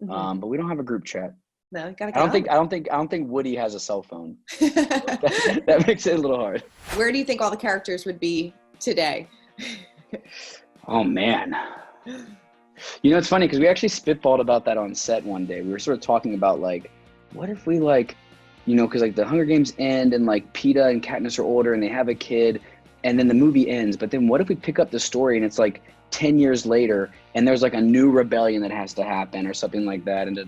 Mm-hmm. But we don't have a group chat. No, you gotta I get don't think Woody has a cell phone. That makes it a little hard. Where do you think all the characters would be today? Oh man. You know, it's funny because we actually spitballed about that on set one day. We were sort of talking about like, what if we like, you know, because like the Hunger Games end and like Peeta and Katniss are older and they have a kid and then the movie ends. But then what if we pick up the story and it's like 10 years later and there's like a new rebellion that has to happen or something like that. And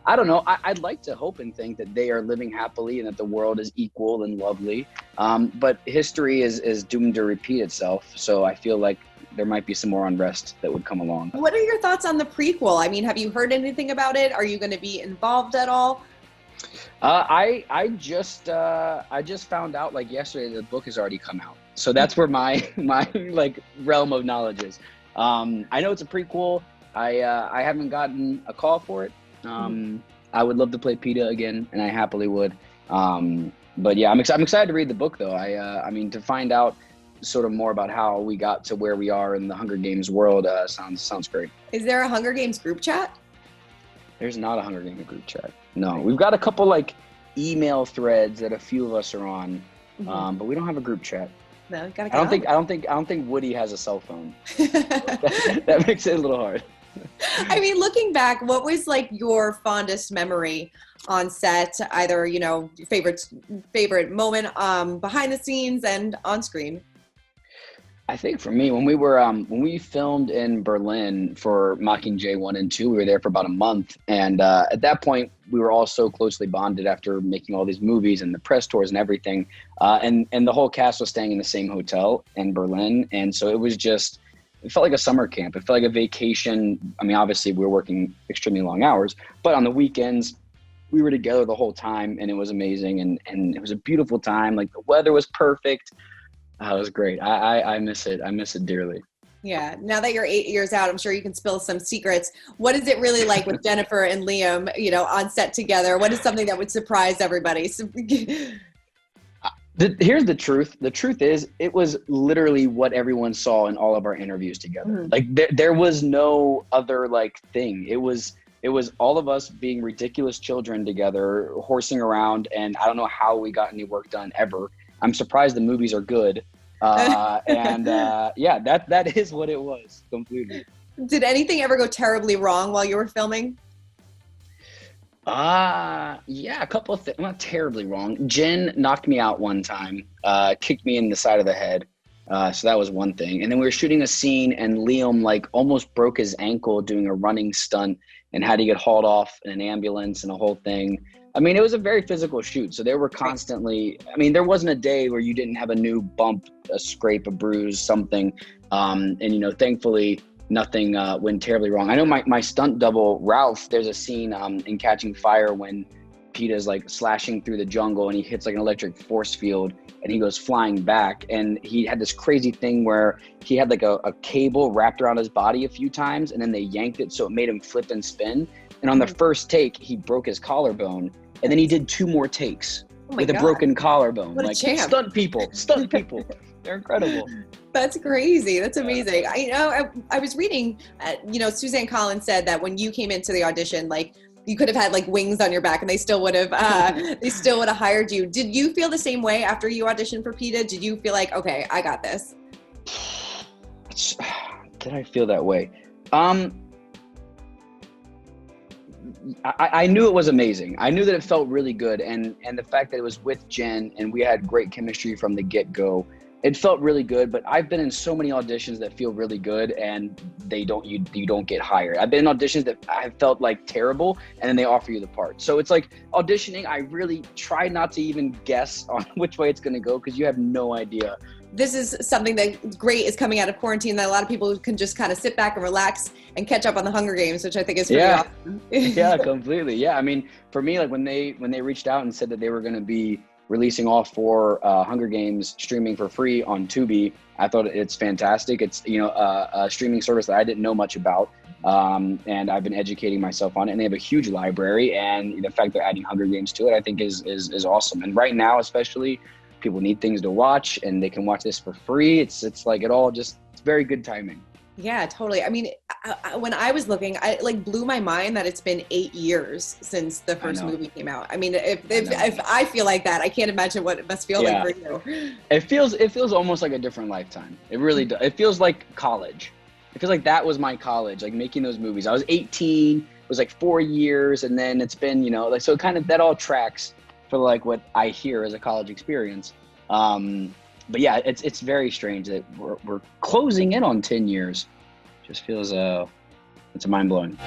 I don't know. I'd like to hope and think that they are living happily and that the world is equal and lovely. But history is doomed to repeat itself. So I feel like there might be some more unrest that would come along. What are your thoughts on the prequel? I mean, have you heard anything about it? Are you going to be involved at all? I just found out like yesterday the book has already come out. So that's where my like realm of knowledge is. I know it's a prequel. I haven't gotten a call for it. I would love to play Peeta again, and I happily would. But yeah, I'm excited to read the book though. I mean, to find out sort of more about how we got to where we are in the Hunger Games world sounds great. Is there a Hunger Games group chat? There's not a Hunger Games group chat. No, we've got a couple like email threads that a few of us are on, but we don't have a group chat. No, you gotta I don't think Woody has a cell phone. That makes it a little hard. I mean, looking back, what was like your fondest memory on set? Either, you know, favorite moment behind the scenes and on screen. I think for me, when we filmed in Berlin for Mockingjay 1 and 2, we were there for about a month. And at that point, we were all so closely bonded after making all these movies and the press tours and everything. And the whole cast was staying in the same hotel in Berlin. And so it felt like a summer camp. It felt like a vacation. I mean, obviously, we were working extremely long hours, but on the weekends, we were together the whole time, and it was amazing. And it was a beautiful time. Like, the weather was perfect. It was great. I miss it. I miss it dearly. Yeah. Now that you're 8 years out, I'm sure you can spill some secrets. What is it really like with Jennifer and Liam, you know, on set together? What is something that would surprise everybody? Here's the truth. The truth is, it was literally what everyone saw in all of our interviews together. Like there was no other like thing. It was all of us being ridiculous children together, horsing around, and I don't know how we got any work done ever. I'm surprised the movies are good. Yeah, that is what it was completely. Did anything ever go terribly wrong while you were filming? Yeah, a couple of things. Not terribly wrong. Jen knocked me out one time, kicked me in the side of the head. So that was one thing. And then we were shooting a scene and Liam like almost broke his ankle doing a running stunt and had to get hauled off in an ambulance and a whole thing. I mean, it was a very physical shoot. So there were constantly, I mean, there wasn't a day where you didn't have a new bump, a scrape, a bruise, something. And, you know, thankfully nothing went terribly wrong. I know my stunt double, Ralph, there's a scene in Catching Fire when Peeta's like slashing through the jungle and he hits like an electric force field and he goes flying back. And he had this crazy thing where he had like a cable wrapped around his body a few times and then they yanked it so it made him flip and spin. And on the first take, he broke his collarbone. And then he did 2 more takes with a broken collarbone. What a champ. Stunt people. They're incredible. That's crazy. That's amazing. I was reading, Suzanne Collins said that when you came into the audition, like you could have had like wings on your back and they still would have hired you. Did you feel the same way after you auditioned for Peeta? Did you feel like, okay, I got this? Did I feel that way? I knew it was amazing. I knew that it felt really good. And the fact that it was with Jen and we had great chemistry from the get-go, it felt really good. But I've been in so many auditions that feel really good and you don't get hired. I've been in auditions that I felt like terrible and then they offer you the part. So it's like auditioning, I really try not to even guess on which way it's going to go because you have no idea. This is something that great is coming out of quarantine that a lot of people can just kind of sit back and relax and catch up on the Hunger Games, which I think is pretty awesome. Yeah, completely. Yeah, I mean, for me, like when they reached out and said that they were going to be releasing all 4 Hunger Games streaming for free on Tubi, I thought it's fantastic. It's a streaming service that I didn't know much about, and I've been educating myself on it. And they have a huge library, and the fact they're adding Hunger Games to it, I think is awesome. And right now, especially, people need things to watch and they can watch this for free. It's like it's very good timing. Yeah, totally. I mean, when I was looking, I like blew my mind that it's been 8 years since the I first know. movie came out. I mean, if I know. if I feel like that, I can't imagine what it must feel like Yeah. for you. It feels almost like a different lifetime. It really does. It feels like college. It feels like that was my college, like making those movies. I was 18, it was like 4 years, and then it's been, like, so kind of that all tracks for like what I hear as a college experience. But yeah, it's very strange that we're closing in on 10 years. Just feels it's mind blowing.